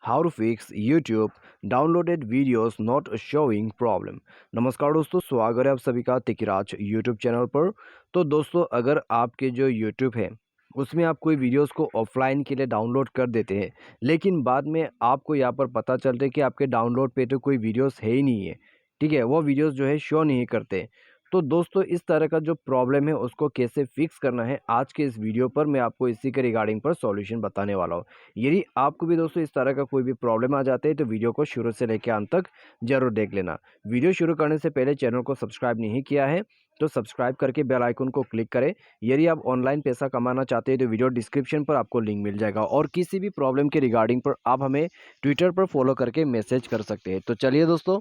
How to fix YouTube downloaded videos not showing problem. नमस्कार दोस्तों, स्वागत है आप सभी का तिकिराज यूट्यूब चैनल पर। तो दोस्तों, अगर आपके जो यूट्यूब है उसमें आप कोई वीडियोस को ऑफलाइन के लिए डाउनलोड कर देते हैं, लेकिन बाद में आपको यहाँ पर पता चलता है कि आपके डाउनलोड पे तो कोई वीडियोस है ही नहीं है। ठीक है, वो वीडियोस जो है शो नहीं करते। तो दोस्तों, इस तरह का जो प्रॉब्लम है उसको कैसे फिक्स करना है, आज के इस वीडियो पर मैं आपको इसी के रिगार्डिंग पर सॉल्यूशन बताने वाला हूँ। यदि आपको भी दोस्तों इस तरह का कोई भी प्रॉब्लम आ जाते हैं तो वीडियो को शुरू से लेकर अंत तक जरूर देख लेना। वीडियो शुरू करने से पहले चैनल को सब्सक्राइब नहीं किया है तो सब्सक्राइब करके बेल आइकन को क्लिक करें। यदि आप ऑनलाइन पैसा कमाना चाहते हैं तो वीडियो डिस्क्रिप्शन पर आपको लिंक मिल जाएगा, और किसी भी प्रॉब्लम के रिगार्डिंग पर आप हमें ट्विटर पर फॉलो करके मैसेज कर सकते हैं। तो चलिए दोस्तों,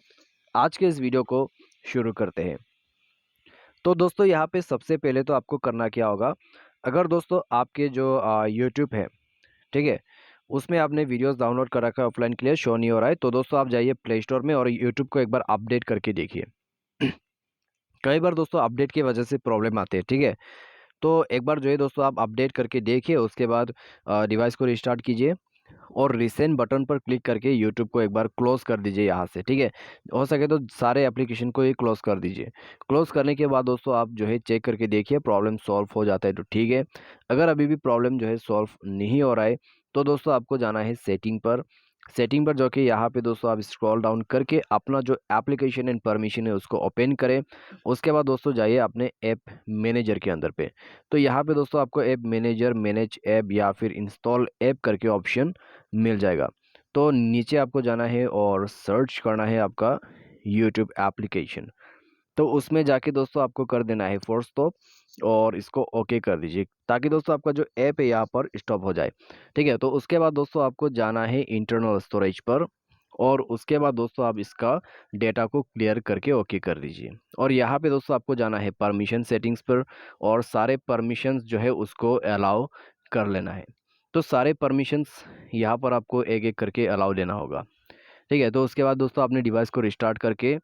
आज के इस वीडियो को शुरू करते हैं। तो दोस्तों, यहाँ पे सबसे पहले तो आपको करना क्या होगा, अगर दोस्तों आपके जो यूट्यूब है, ठीक है, उसमें आपने वीडियोस डाउनलोड कर रखा है, ऑफलाइन के लिए शो नहीं हो रहा है, तो दोस्तों आप जाइए प्ले स्टोर में और यूट्यूब को एक बार अपडेट करके देखिए। कई बार दोस्तों अपडेट की वजह से प्रॉब्लम आते हैं, ठीक है। तो एक बार जो है दोस्तों आप अपडेट करके देखिए, उसके बाद डिवाइस को रिस्टार्ट कीजिए और रिसेंट बटन पर क्लिक करके यूट्यूब को एक बार क्लोज कर दीजिए यहाँ से, ठीक है। हो सके तो सारे एप्लीकेशन को ही क्लोज कर दीजिए। क्लोज करने के बाद दोस्तों आप जो है चेक करके देखिए, प्रॉब्लम सॉल्व हो जाता है तो ठीक है। अगर अभी भी प्रॉब्लम जो है सॉल्व नहीं हो रहा है तो दोस्तों आपको जाना है सेटिंग पर। सेटिंग पर जो कि यहाँ पे दोस्तों आप स्क्रॉल डाउन करके अपना जो एप्लीकेशन एंड परमिशन है उसको ओपन करें। उसके बाद दोस्तों जाइए अपने ऐप मैनेजर के अंदर पे। तो यहाँ पे दोस्तों आपको ऐप मैनेजर, मैनेज ऐप या फिर इंस्टॉल ऐप करके ऑप्शन मिल जाएगा। तो नीचे आपको जाना है और सर्च करना है आपका यूट्यूब एप्लीकेशन। तो उसमें जाके दोस्तों आपको कर देना है फोर्स स्टॉप और इसको ओके कर दीजिए, ताकि दोस्तों आपका जो ऐप है यहाँ पर स्टॉप हो जाए। ठीक है, तो उसके बाद दोस्तों आपको जाना है इंटरनल स्टोरेज पर, और उसके बाद दोस्तों आप इसका डेटा को क्लियर करके ओके कर दीजिए। और यहाँ पे दोस्तों आपको जाना है परमिशन सेटिंग्स पर, और सारे परमिशंस जो है उसको अलाउ कर लेना है। तो सारे परमिशंस यहाँ पर आपको एक एक करके अलाउ देना होगा। ठीक है, तो उसके बाद दोस्तों अपने डिवाइस को रिस्टार्ट करके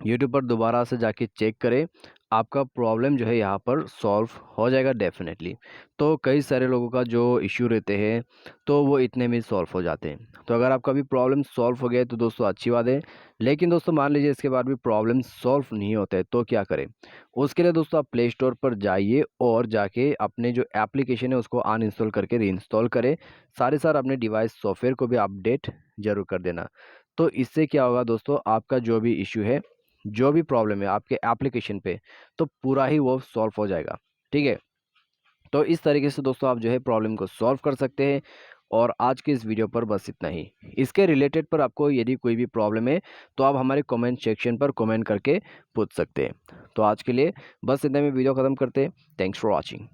यूट्यूब पर दोबारा से जाके चेक करें, आपका प्रॉब्लम जो है यहाँ पर सॉल्व हो जाएगा डेफिनेटली। तो कई सारे लोगों का जो इश्यू रहते हैं तो वो इतने में सॉल्व हो जाते हैं। तो अगर आपका भी प्रॉब्लम सॉल्व हो गया है तो दोस्तों अच्छी बात है। लेकिन दोस्तों मान लीजिए इसके बाद भी प्रॉब्लम सॉल्व नहीं होते हैं तो क्या करें। उसके लिए दोस्तों आप प्ले स्टोर पर जाइए और जाके अपने जो एप्लीकेशन है उसको अनइंस्टॉल करके रीइंस्टॉल करें। सारे साथ अपने डिवाइस सॉफ्टवेयर को भी अपडेट जरूर कर देना। तो इससे क्या होगा दोस्तों, आपका जो भी इश्यू है, जो भी प्रॉब्लम है आपके एप्लीकेशन पे, तो पूरा ही वो सॉल्व हो जाएगा। ठीक है, तो इस तरीके से दोस्तों आप जो है प्रॉब्लम को सॉल्व कर सकते हैं। और आज के इस वीडियो पर बस इतना ही। इसके रिलेटेड पर आपको यदि कोई भी प्रॉब्लम है तो आप हमारे कमेंट सेक्शन पर कमेंट करके पूछ सकते हैं। तो आज के लिए बस इतना में वीडियो ख़त्म करते हैं। Thanks for watching.